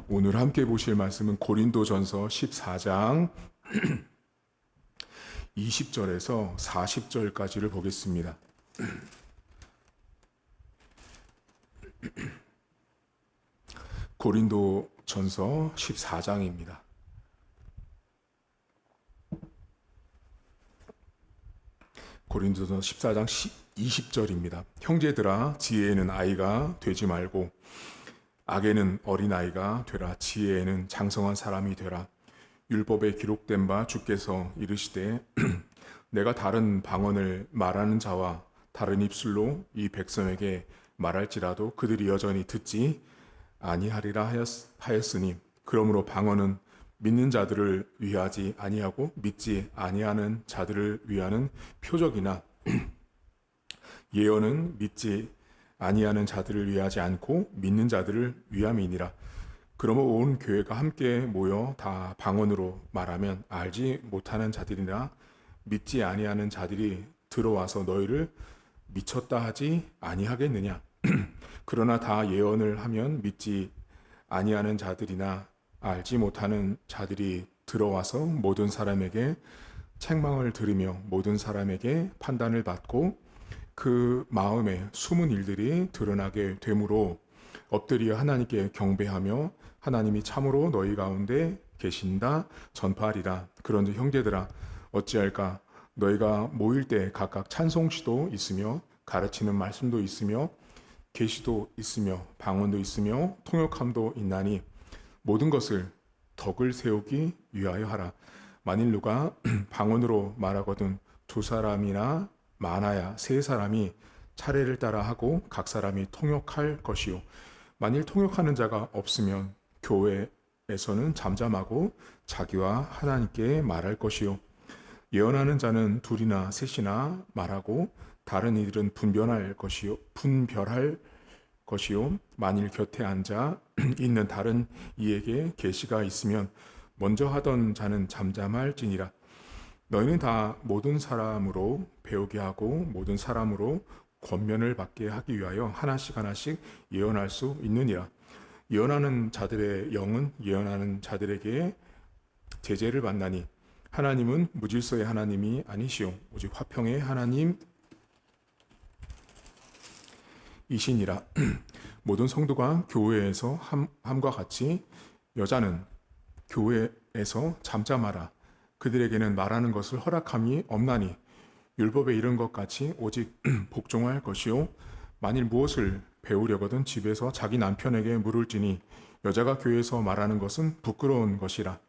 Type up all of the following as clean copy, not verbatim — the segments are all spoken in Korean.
오늘 함께 보실 말씀은 고린도전서 14장 20절에서 40절까지를 보겠습니다. 고린도전서 14장입니다. 고린도전서 14장 20절입니다. 형제들아, 지혜에는 아이가 되지 말고 악에는 어린아이가 되라. 지혜에는 장성한 사람이 되라. 율법에 기록된 바 주께서 이르시되 내가 다른 방언을 말하는 자와 다른 입술로 이 백성에게 말할지라도 그들이 여전히 듣지 아니하리라 하였으니, 그러므로 방언은 믿는 자들을 위하지 아니하고 믿지 아니하는 자들을 위하는 표적이나 예언은 믿지 아니하는 자들을 위하지 않고 믿는 자들을 위함이니라. 그러므로 온 교회가 함께 모여 다 방언으로 말하면 알지 못하는 자들이나 믿지 아니하는 자들이 들어와서 너희를 미쳤다 하지 아니하겠느냐. 그러나 다 예언을 하면 믿지 아니하는 자들이나 알지 못하는 자들이 들어와서 모든 사람에게 책망을 들으며 모든 사람에게 판단을 받고 그 마음에 숨은 일들이 드러나게 되므로 엎드려 하나님께 경배하며 하나님이 참으로 너희 가운데 계신다 전파하리라. 그런즉 형제들아, 어찌할까? 너희가 모일 때 각각 찬송시도 있으며 가르치는 말씀도 있으며 계시도 있으며 방언도 있으며 통역함도 있나니 모든 것을 덕을 세우기 위하여 하라. 만일 누가 방언으로 말하거든 두 사람이나 많아야 세 사람이 차례를 따라 하고 각 사람이 통역할 것이요, 만일 통역하는 자가 없으면 교회에서는 잠잠하고 자기와 하나님께 말할 것이요, 예언하는 자는 둘이나 셋이나 말하고 다른 이들은 분별할 것이요, 만일 곁에 앉아 있는 다른 이에게 계시가 있으면 먼저 하던 자는 잠잠할지니라. 너희는 다 모든 사람으로 배우게 하고 모든 사람으로 권면을 받게 하기 위하여 하나씩 하나씩 예언할 수 있느니라. 예언하는 자들의 영은 예언하는 자들에게 제재를 받나니 하나님은 무질서의 하나님이 아니시오 오직 화평의 하나님이시니라. 모든 성도가 교회에서 함과 같이 여자는 교회에서 잠잠하라. 그들에게는 말하는 것을 허락함이 없나니 율법에 이른 것 같이 오직 복종할 것이요, 만일 무엇을 배우려거든 집에서 자기 남편에게 물을지니 여자가 교회에서 말하는 것은 부끄러운 것이라.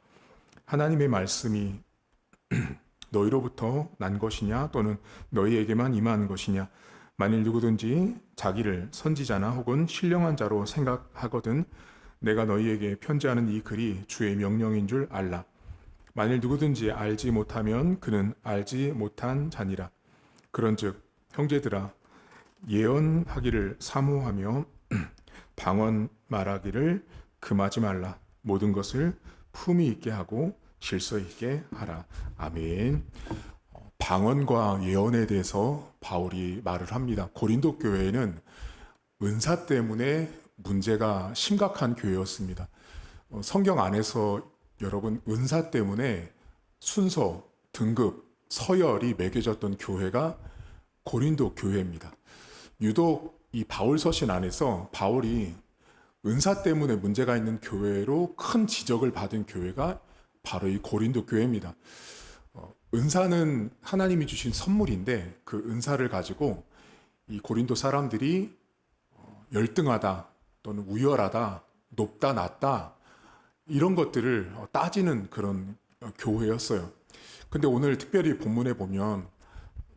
하나님의 말씀이 너희로부터 난 것이냐 또는 너희에게만 임한 것이냐. 만일 누구든지 자기를 선지자나 혹은 신령한 자로 생각하거든 내가 너희에게 편지하는 이 글이 주의 명령인 줄 알라. 만일 누구든지 알지 못하면 그는 알지 못한 자니라. 그런즉 형제들아, 예언하기를 사모하며 방언 말하기를 금하지 말라. 모든 것을 품위 있게 하고 질서 있게 하라. 아멘. 방언과 예언에 대해서 바울이 말을 합니다. 고린도 교회는 은사 때문에 문제가 심각한 교회였습니다. 성경 안에서 여러분, 은사 때문에 순서, 등급, 서열이 매겨졌던 교회가 고린도 교회입니다. 유독 이 바울 서신 안에서 바울이 은사 때문에 문제가 있는 교회로 큰 지적을 받은 교회가 바로 이 고린도 교회입니다. 은사는 하나님이 주신 선물인데 그 은사를 가지고 이 고린도 사람들이 열등하다 또는 우열하다, 높다, 낮다 이런 것들을 따지는 그런 교회였어요. 근데 오늘 특별히 본문에 보면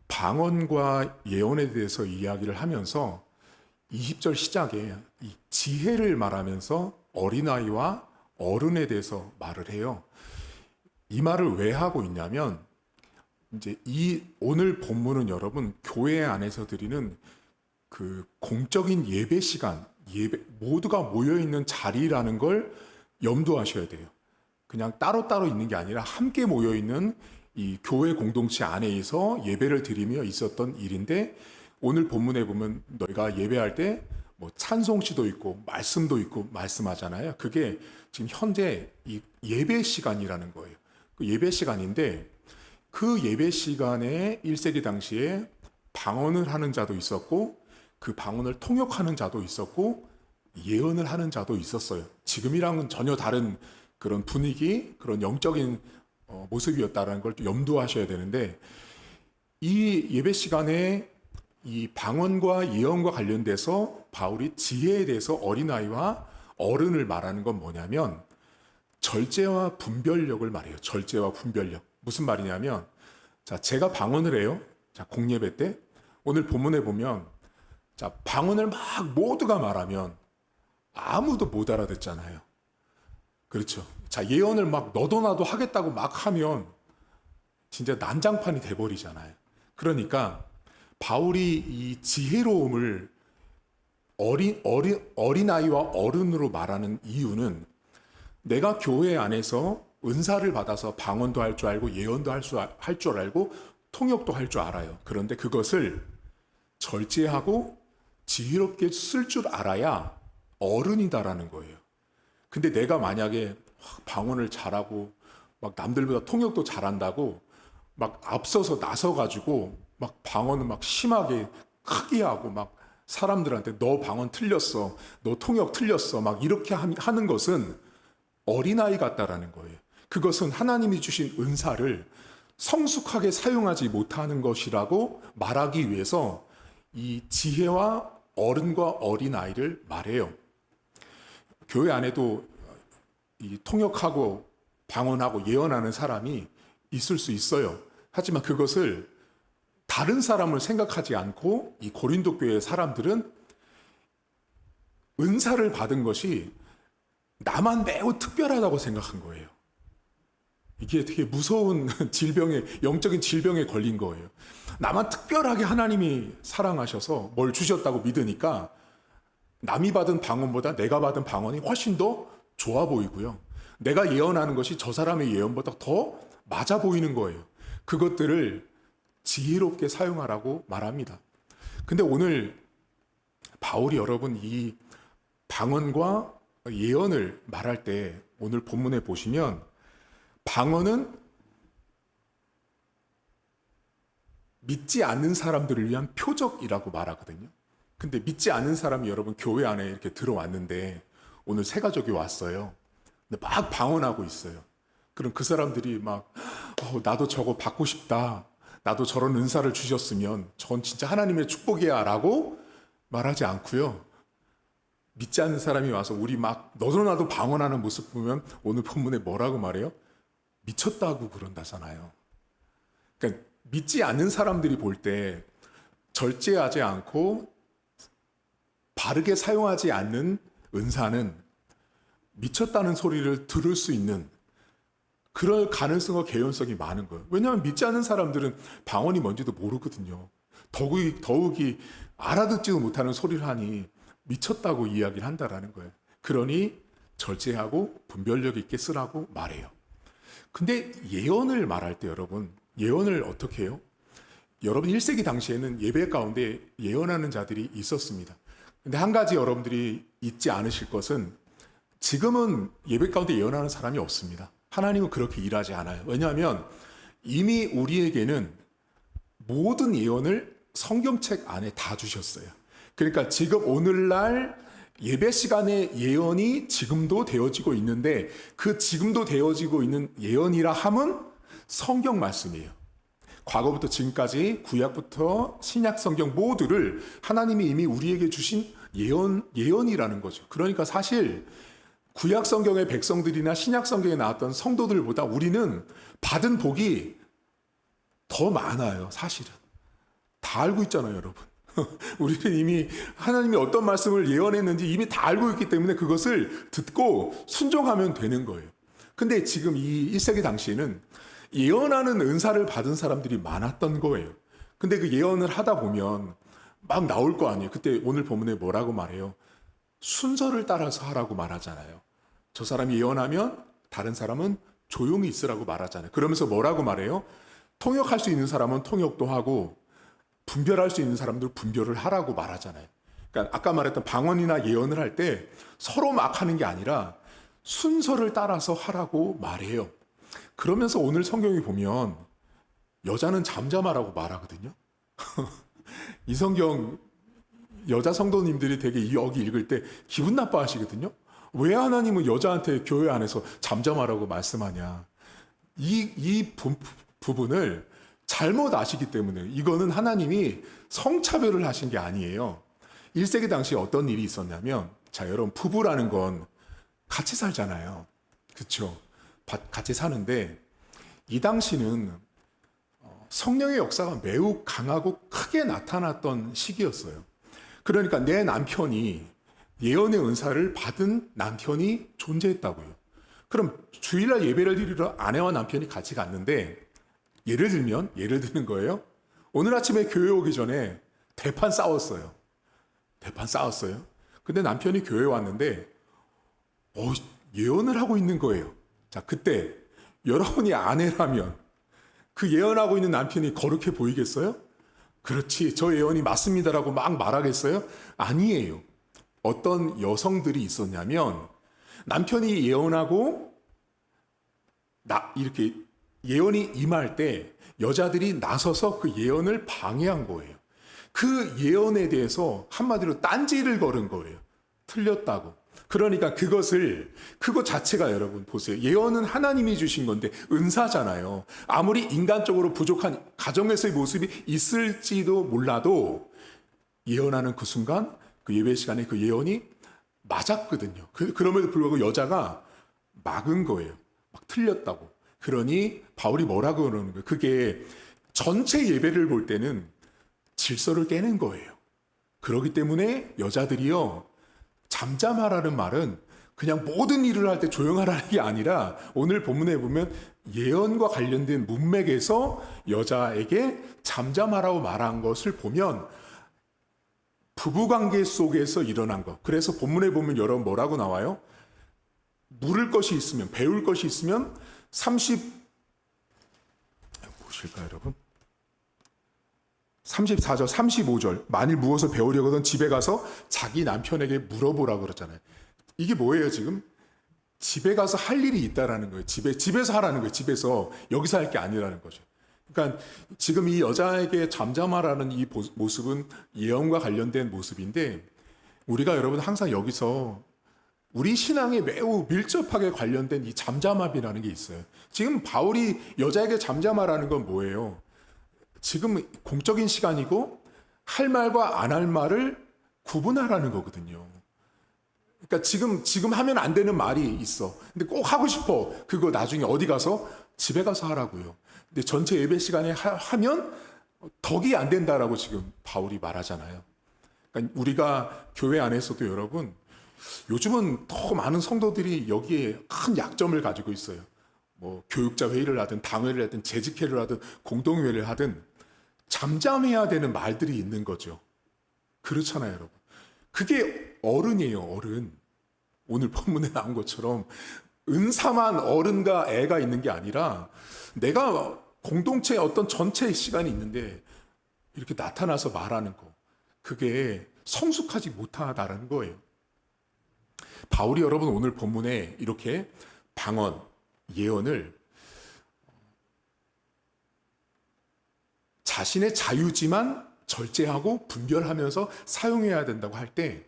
방언과 예언에 대해서 이야기를 하면서 20절 시작에 이 지혜를 말하면서 어린아이와 어른에 대해서 말을 해요. 이 말을 왜 하고 있냐면 이제 이 오늘 본문은 여러분 교회 안에서 드리는 그 공적인 예배 시간, 모두가 모여 있는 자리라는 걸 염두하셔야 돼요. 그냥 따로따로 있는 게 아니라 함께 모여 있는 이 교회 공동체 안에서 예배를 드리며 있었던 일인데, 오늘 본문에 보면 너희가 예배할 때 뭐 찬송시도 있고 말씀도 있고 말씀하잖아요. 그게 지금 현재 이 예배 시간이라는 거예요. 그 예배 시간인데 그 예배 시간에 1세기 당시에 방언을 하는 자도 있었고 그 방언을 통역하는 자도 있었고 예언을 하는 자도 있었어요. 지금이랑은 전혀 다른 그런 분위기, 그런 영적인 모습이었다는 걸 염두하셔야 되는데 이 예배 시간에 이 방언과 예언과 관련돼서 바울이 지혜에 대해서 어린아이와 어른을 말하는 건 뭐냐면 절제와 분별력을 말해요. 절제와 분별력. 무슨 말이냐면 자, 제가 방언을 해요. 자, 공예배 때 오늘 본문에 보면 자, 방언을 막 모두가 말하면 아무도 못 알아듣잖아요. 그렇죠. 자, 예언을 막 너도 나도 하겠다고 막 하면 진짜 난장판이 돼버리잖아요. 그러니까 바울이 이 지혜로움을 어린아이와 어른으로 말하는 이유는 내가 교회 안에서 은사를 받아서 방언도 할 줄 알고 예언도 할 줄 알고 통역도 할 줄 알아요. 그런데 그것을 절제하고 지혜롭게 쓸 줄 알아야 어른이다라는 거예요. 근데 내가 만약에 방언을 잘하고 막 남들보다 통역도 잘한다고 막 앞서서 나서가지고 막 방언을 막 심하게 크게 하고 막 사람들한테 너 방언 틀렸어, 너 통역 틀렸어 막 이렇게 하는 것은 어린아이 같다라는 거예요. 그것은 하나님이 주신 은사를 성숙하게 사용하지 못하는 것이라고 말하기 위해서 이 지혜와 어른과 어린아이를 말해요. 교회 안에도 이 통역하고 방언하고 예언하는 사람이 있을 수 있어요. 하지만 그것을 다른 사람을 생각하지 않고 이 고린도 교회의 사람들은 은사를 받은 것이 나만 매우 특별하다고 생각한 거예요. 이게 되게 무서운 영적인 질병에 걸린 거예요. 나만 특별하게 하나님이 사랑하셔서 뭘 주셨다고 믿으니까 남이 받은 방언보다 내가 받은 방언이 훨씬 더 좋아 보이고요. 내가 예언하는 것이 저 사람의 예언보다 더 맞아 보이는 거예요. 그것들을 지혜롭게 사용하라고 말합니다. 근데 오늘 바울이 여러분 이 방언과 예언을 말할 때 오늘 본문에 보시면 방언은 믿지 않는 사람들을 위한 표적이라고 말하거든요. 근데 믿지 않는 사람이 여러분 교회 안에 이렇게 들어왔는데 오늘 새 가족이 왔어요. 근데 막 방언하고 있어요. 그럼 그 사람들이 막 나도 저거 받고 싶다. 나도 저런 은사를 주셨으면 전 진짜 하나님의 축복이야 라고 말하지 않고요. 믿지 않는 사람이 와서 우리 막 너도 나도 방언하는 모습 보면 오늘 본문에 뭐라고 말해요? 미쳤다고 그런다잖아요. 그러니까 믿지 않는 사람들이 볼 때 절제하지 않고 바르게 사용하지 않는 은사는 미쳤다는 소리를 들을 수 있는 그럴 가능성과 개연성이 많은 거예요. 왜냐하면 믿지 않는 사람들은 방언이 뭔지도 모르거든요. 더욱이 알아듣지도 못하는 소리를 하니 미쳤다고 이야기를 한다라는 거예요. 그러니 절제하고 분별력 있게 쓰라고 말해요. 근데 예언을 말할 때 여러분, 예언을 어떻게 해요? 여러분 1세기 당시에는 예배 가운데 예언하는 자들이 있었습니다. 근데 한 가지 여러분들이 잊지 않으실 것은 지금은 예배 가운데 예언하는 사람이 없습니다. 하나님은 그렇게 일하지 않아요. 왜냐하면 이미 우리에게는 모든 예언을 성경책 안에 다 주셨어요. 그러니까 지금 오늘날 예배 시간의 예언이 지금도 되어지고 있는데 그 지금도 되어지고 있는 예언이라 함은 성경 말씀이에요. 과거부터 지금까지 구약부터 신약 성경 모두를 하나님이 이미 우리에게 주신 예언이라는 거죠. 그러니까 사실 구약 성경의 백성들이나 신약 성경에 나왔던 성도들보다 우리는 받은 복이 더 많아요. 사실은. 다 알고 있잖아요, 여러분. 우리는 이미 하나님이 어떤 말씀을 예언했는지 이미 다 알고 있기 때문에 그것을 듣고 순종하면 되는 거예요. 근데 지금 이 1세기 당시에는 예언하는 은사를 받은 사람들이 많았던 거예요. 근데 그 예언을 하다 보면 막 나올 거 아니에요. 그때 오늘 본문에 뭐라고 말해요? 순서를 따라서 하라고 말하잖아요. 저 사람이 예언하면 다른 사람은 조용히 있으라고 말하잖아요. 그러면서 뭐라고 말해요? 통역할 수 있는 사람은 통역도 하고 분별할 수 있는 사람들 분별을 하라고 말하잖아요. 그러니까 아까 말했던 방언이나 예언을 할 때 서로 막 하는 게 아니라 순서를 따라서 하라고 말해요. 그러면서 오늘 성경에 보면 여자는 잠잠하라고 말하거든요. 이 성경 여자 성도님들이 되게 여기 읽을 때 기분 나빠하시거든요. 왜 하나님은 여자한테 교회 안에서 잠잠하라고 말씀하냐. 이 부분을 잘못 아시기 때문에 이거는 하나님이 성차별을 하신 게 아니에요. 1세기 당시에 어떤 일이 있었냐면, 자, 여러분, 부부라는 건 같이 살잖아요. 그렇죠? 같이 사는데 이 당시는 성령의 역사가 매우 강하고 크게 나타났던 시기였어요. 그러니까 내 남편이 예언의 은사를 받은 남편이 존재했다고요. 그럼 주일날 예배를 드리러 아내와 남편이 같이 갔는데 예를 드는 거예요. 오늘 아침에 교회 오기 전에 대판 싸웠어요. 근데 남편이 교회 왔는데 예언을 하고 있는 거예요. 자, 그때 여러분이 아내라면 그 예언하고 있는 남편이 거룩해 보이겠어요? 그렇지, 저 예언이 맞습니다라고 막 말하겠어요? 아니에요. 어떤 여성들이 있었냐면 남편이 예언하고 이렇게 예언이 임할 때 여자들이 나서서 그 예언을 방해한 거예요. 그 예언에 대해서 한마디로 딴지를 걸은 거예요. 틀렸다고. 그러니까 그것 자체가 여러분 보세요. 예언은 하나님이 주신 건데 은사잖아요. 아무리 인간적으로 부족한 가정에서의 모습이 있을지도 몰라도 예언하는 그 순간 그 예배 시간에 그 예언이 맞았거든요. 그럼에도 불구하고 여자가 막은 거예요. 막 틀렸다고. 그러니 바울이 뭐라고 그러는 거예요? 그게 전체 예배를 볼 때는 질서를 깨는 거예요. 그렇기 때문에 여자들이요, 잠잠하라는 말은 그냥 모든 일을 할 때 조용하라는 게 아니라 오늘 본문에 보면 예언과 관련된 문맥에서 여자에게 잠잠하라고 말한 것을 보면 부부관계 속에서 일어난 것. 그래서 본문에 보면 여러분 뭐라고 나와요? 물을 것이 있으면, 배울 것이 있으면 보실까요, 여러분? 34절, 35절. 만일 무엇을 배우려거든 집에 가서 자기 남편에게 물어보라 그러잖아요. 이게 뭐예요, 지금? 집에 가서 할 일이 있다라는 거예요. 집에서 하라는 거예요. 집에서. 여기서 할 게 아니라는 거죠. 그러니까 지금 이 여자에게 잠잠하라는 이 모습은 예언과 관련된 모습인데 우리가 여러분 항상 여기서 우리 신앙에 매우 밀접하게 관련된 이 잠잠함이라는 게 있어요. 지금 바울이 여자에게 잠잠하라는 건 뭐예요? 지금 공적인 시간이고 할 말과 안 할 말을 구분하라는 거거든요. 그러니까 지금 하면 안 되는 말이 있어. 근데 꼭 하고 싶어. 그거 나중에 어디 가서? 집에 가서 하라고요. 근데 전체 예배 시간에 하면 덕이 안 된다라고 지금 바울이 말하잖아요. 그러니까 우리가 교회 안에서도 여러분 요즘은 더 많은 성도들이 여기에 큰 약점을 가지고 있어요. 뭐 교육자 회의를 하든 당회를 하든 재직회를 하든 공동회를 하든 잠잠해야 되는 말들이 있는 거죠. 그렇잖아요, 여러분. 그게 어른이에요, 어른. 오늘 본문에 나온 것처럼 은사만 어른과 애가 있는 게 아니라 내가 공동체의 어떤 전체의 시간이 있는데 이렇게 나타나서 말하는 거. 그게 성숙하지 못하다라는 거예요. 바울이 여러분 오늘 본문에 이렇게 방언, 예언을 자신의 자유지만 절제하고 분별하면서 사용해야 된다고 할 때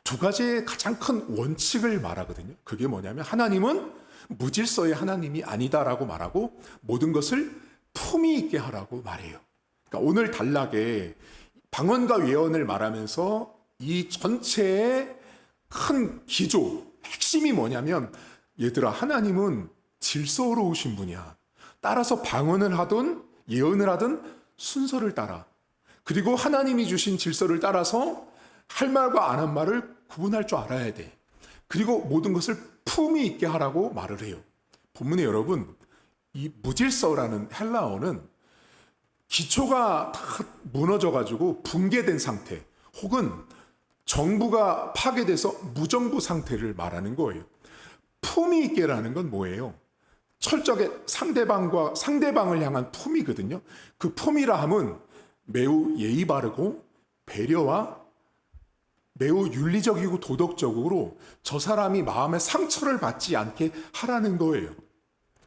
두 가지의 가장 큰 원칙을 말하거든요. 그게 뭐냐면 하나님은 무질서의 하나님이 아니다라고 말하고 모든 것을 품위 있게 하라고 말해요. 그러니까 오늘 단락에 방언과 예언을 말하면서 이 전체의 큰 기조, 핵심이 뭐냐면 얘들아 하나님은 질서로우신 분이야. 따라서 방언을 하든 예언을 하든 순서를 따라. 그리고 하나님이 주신 질서를 따라서 할 말과 안 한 말을 구분할 줄 알아야 돼. 그리고 모든 것을 품위 있게 하라고 말을 해요. 본문에 여러분 이 무질서라는 헬라어는 기초가 다 무너져가지고 붕괴된 상태 혹은 정부가 파괴돼서 무정부 상태를 말하는 거예요. 품위 있게라는 건 뭐예요? 철저하게 상대방을 향한 품위거든요. 그 품위라 함은 매우 예의 바르고 배려와 매우 윤리적이고 도덕적으로 저 사람이 마음의 상처를 받지 않게 하라는 거예요.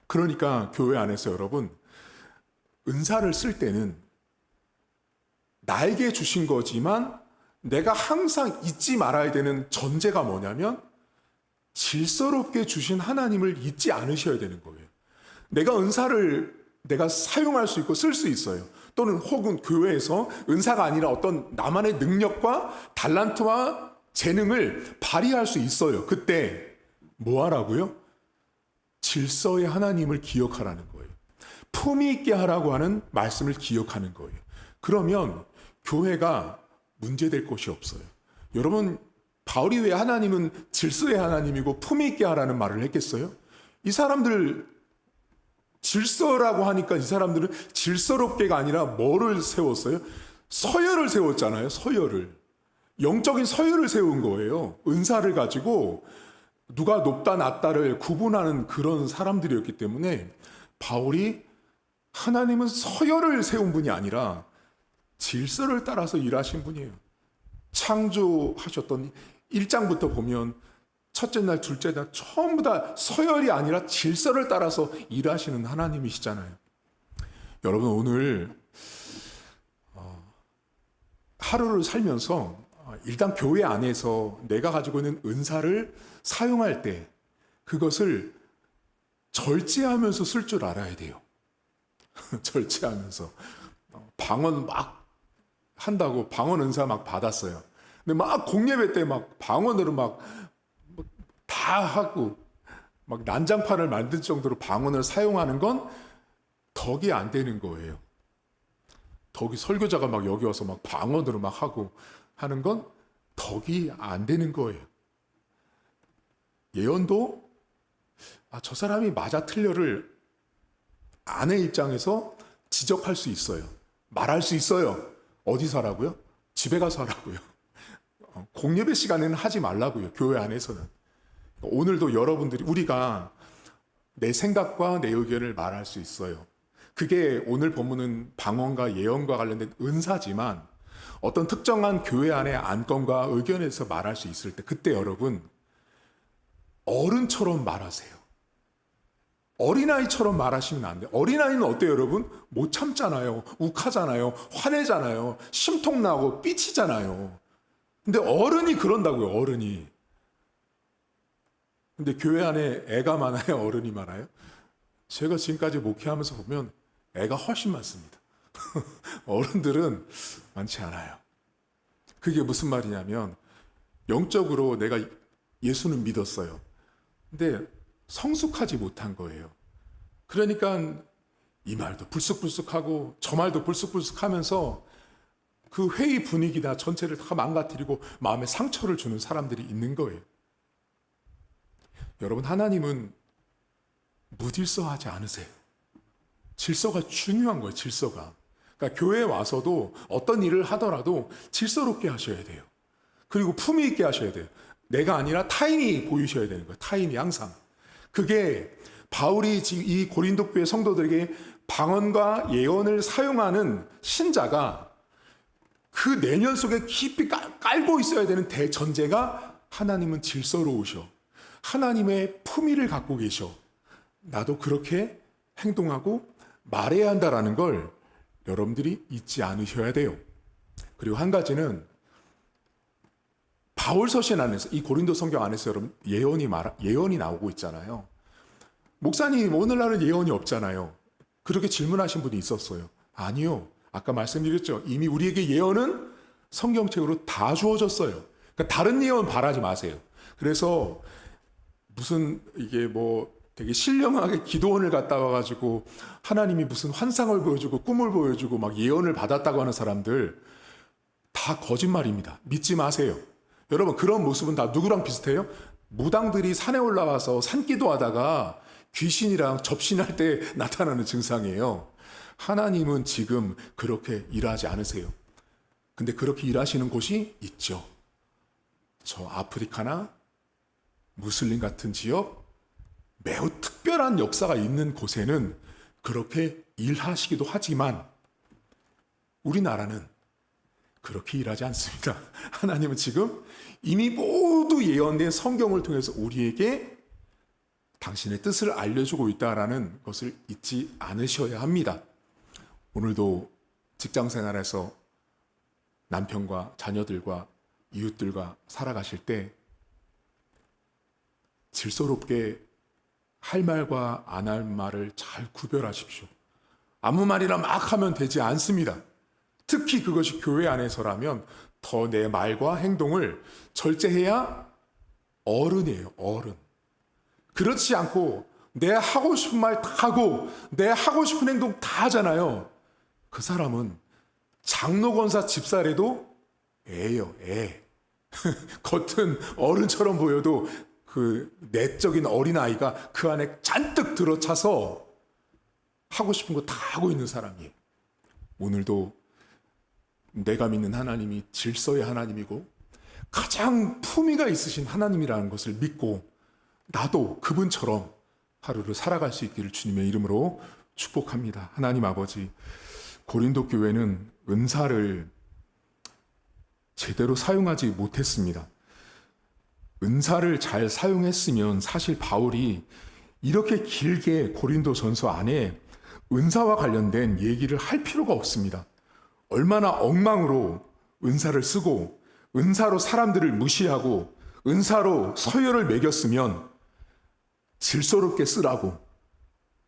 그러니까 교회 안에서 여러분, 은사를 쓸 때는 나에게 주신 거지만 내가 항상 잊지 말아야 되는 전제가 뭐냐면 질서롭게 주신 하나님을 잊지 않으셔야 되는 거예요. 내가 은사를 내가 사용할 수 있고 쓸 수 있어요. 또는 혹은 교회에서 은사가 아니라 어떤 나만의 능력과 달란트와 재능을 발휘할 수 있어요. 그때 뭐 하라고요? 질서의 하나님을 기억하라는 거예요. 품위 있게 하라고 하는 말씀을 기억하는 거예요. 그러면 교회가 문제될 것이 없어요. 여러분, 바울이 왜 하나님은 질서의 하나님이고 품위 있게 하라는 말을 했겠어요? 이 사람들 질서라고 하니까 이 사람들은 질서롭게가 아니라 뭐를 세웠어요? 서열을 세웠잖아요. 서열을. 영적인 서열을 세운 거예요. 은사를 가지고 누가 높다 낮다를 구분하는 그런 사람들이었기 때문에 바울이 하나님은 서열을 세운 분이 아니라 질서를 따라서 일하신 분이에요. 창조하셨던 1장부터 보면 첫째 날, 둘째 날 전부 다 서열이 아니라 질서를 따라서 일하시는 하나님이시잖아요. 여러분, 오늘 하루를 살면서 일단 교회 안에서 내가 가지고 있는 은사를 사용할 때 그것을 절제하면서 쓸 줄 알아야 돼요. 절제하면서. 방언 막 한다고 방언 은사 막 받았어요. 근데 막 공예배 때 막 방언으로 막 다 하고 막 난장판을 만들 정도로 방언을 사용하는 건 덕이 안 되는 거예요. 덕이 설교자가 막 여기 와서 막 방언으로 막 하고 하는 건 덕이 안 되는 거예요. 예언도 저 사람이 맞아 틀려를 아내 입장에서 지적할 수 있어요. 말할 수 있어요. 어디서 하라고요? 집에 가서 하라고요. 공예배 시간에는 하지 말라고요. 교회 안에서는. 오늘도 여러분들이 우리가 내 생각과 내 의견을 말할 수 있어요. 그게 오늘 본문은 방언과 예언과 관련된 은사지만 어떤 특정한 교회 안의 안건과 의견에서 말할 수 있을 때 그때 여러분 어른처럼 말하세요. 어린아이처럼 말하시면 안 돼요. 어린아이는 어때요, 여러분? 못 참잖아요. 욱하잖아요. 화내잖아요. 심통나고 삐치잖아요. 근데 어른이 그런다고요, 어른이. 근데 교회 안에 애가 많아요, 어른이 많아요? 제가 지금까지 목회하면서 보면 애가 훨씬 많습니다. 어른들은 많지 않아요. 그게 무슨 말이냐면 영적으로 내가 예수는 믿었어요. 근데 성숙하지 못한 거예요. 그러니까 이 말도 불쑥불쑥하고 저 말도 불쑥불쑥하면서 그 회의 분위기나 전체를 다 망가뜨리고 마음에 상처를 주는 사람들이 있는 거예요. 여러분, 하나님은 무질서하지 않으세요. 질서가 중요한 거예요, 질서가. 그러니까 교회에 와서도 어떤 일을 하더라도 질서롭게 하셔야 돼요. 그리고 품위 있게 하셔야 돼요. 내가 아니라 타인이 보이셔야 되는 거예요, 타인이 항상. 그게 바울이 지금 이 고린도 교회 성도들에게 방언과 예언을 사용하는 신자가 그 내면 속에 깊이 깔고 있어야 되는 대전제가 하나님은 질서로우셔. 하나님의 품위를 갖고 계셔. 나도 그렇게 행동하고 말해야 한다라는 걸 여러분들이 잊지 않으셔야 돼요. 그리고 한 가지는 바울 서신 안에서 이 고린도 성경 안에서 여러분 예언이 나오고 있잖아요. 목사님, 오늘날은 예언이 없잖아요. 그렇게 질문하신 분이 있었어요. 아니요. 아까 말씀드렸죠. 이미 우리에게 예언은 성경책으로 다 주어졌어요. 그러니까 다른 예언 바라지 마세요. 그래서 무슨 이게 뭐 되게 신령하게 기도원을 갔다 와가지고 하나님이 무슨 환상을 보여주고 꿈을 보여주고 막 예언을 받았다고 하는 사람들 다 거짓말입니다. 믿지 마세요. 여러분, 그런 모습은 다 누구랑 비슷해요? 무당들이 산에 올라가서 산기도하다가 귀신이랑 접신할 때 나타나는 증상이에요. 하나님은 지금 그렇게 일하지 않으세요. 근데 그렇게 일하시는 곳이 있죠. 저 아프리카나 무슬림 같은 지역, 매우 특별한 역사가 있는 곳에는 그렇게 일하시기도 하지만 우리나라는 그렇게 일하지 않습니다. 하나님은 지금 이미 모두 예언된 성경을 통해서 우리에게 당신의 뜻을 알려주고 있다라는 것을 잊지 않으셔야 합니다. 오늘도 직장 생활에서 남편과 자녀들과 이웃들과 살아가실 때 질서롭게 할 말과 안 할 말을 잘 구별하십시오. 아무 말이나 막 하면 되지 않습니다. 특히 그것이 교회 안에서라면 더 내 말과 행동을 절제해야 어른이에요, 어른. 그렇지 않고 내 하고 싶은 말 다 하고 내 하고 싶은 행동 다 하잖아요. 그 사람은 장로 권사 집사래도 애예요, 애. 겉은 어른처럼 보여도 그 내적인 어린아이가 그 안에 잔뜩 들어차서 하고 싶은 거 다 하고 있는 사람이에요. 오늘도 내가 믿는 하나님이 질서의 하나님이고 가장 품위가 있으신 하나님이라는 것을 믿고 나도 그분처럼 하루를 살아갈 수 있기를 주님의 이름으로 축복합니다. 하나님 아버지, 고린도 교회는 은사를 제대로 사용하지 못했습니다. 은사를 잘 사용했으면 사실 바울이 이렇게 길게 고린도전서 안에 은사와 관련된 얘기를 할 필요가 없습니다. 얼마나 엉망으로 은사를 쓰고 은사로 사람들을 무시하고 은사로 서열을 매겼으면 질서롭게 쓰라고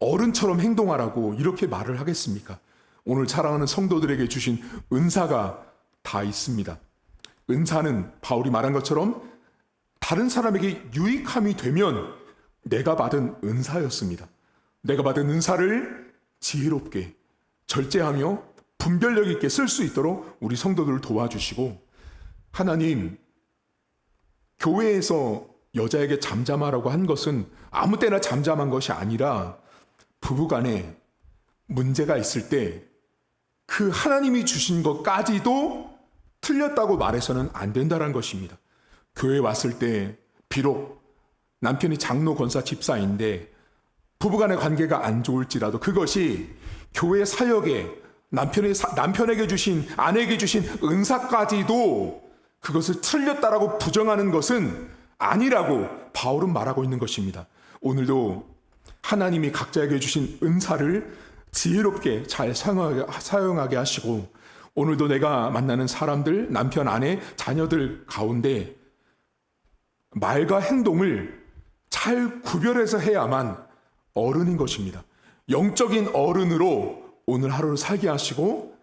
어른처럼 행동하라고 이렇게 말을 하겠습니까? 오늘 사랑하는 성도들에게 주신 은사가 다 있습니다. 은사는 바울이 말한 것처럼 다른 사람에게 유익함이 되면 내가 받은 은사였습니다. 내가 받은 은사를 지혜롭게 절제하며 분별력 있게 쓸 수 있도록 우리 성도들을 도와주시고, 하나님, 교회에서 여자에게 잠잠하라고 한 것은 아무 때나 잠잠한 것이 아니라 부부간에 문제가 있을 때 그 하나님이 주신 것까지도 틀렸다고 말해서는 안 된다는 것입니다. 교회에 왔을 때 비록 남편이 장로 권사 집사인데 부부간의 관계가 안 좋을지라도 그것이 교회 사역에 남편에게 주신 아내에게 주신 은사까지도 그것을 틀렸다라고 부정하는 것은 아니라고 바울은 말하고 있는 것입니다. 오늘도 하나님이 각자에게 주신 은사를 지혜롭게 잘 사용하게 하시고, 오늘도 내가 만나는 사람들, 남편, 아내, 자녀들 가운데 말과 행동을 잘 구별해서 해야만 어른인 것입니다. 영적인 어른으로 오늘 하루를 살게 하시고,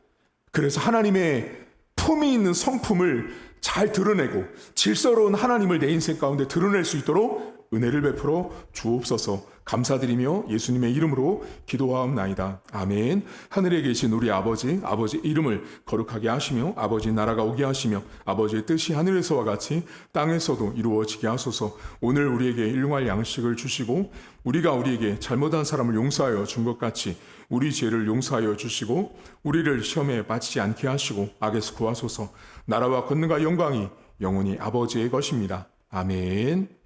그래서 하나님의 품이 있는 성품을 잘 드러내고 질서로운 하나님을 내 인생 가운데 드러낼 수 있도록 은혜를 베풀어 주옵소서. 감사드리며 예수님의 이름으로 기도하옵나이다. 아멘. 하늘에 계신 우리 아버지, 아버지 이름을 거룩하게 하시며 아버지 나라가 오게 하시며 아버지의 뜻이 하늘에서와 같이 땅에서도 이루어지게 하소서. 오늘 우리에게 일용할 양식을 주시고 우리가 우리에게 잘못한 사람을 용서하여 준 것 같이 우리 죄를 용서하여 주시고 우리를 시험에 빠지지 않게 하시고 악에서 구하소서. 나라와 권능과 영광이 영원히 아버지의 것입니다. 아멘.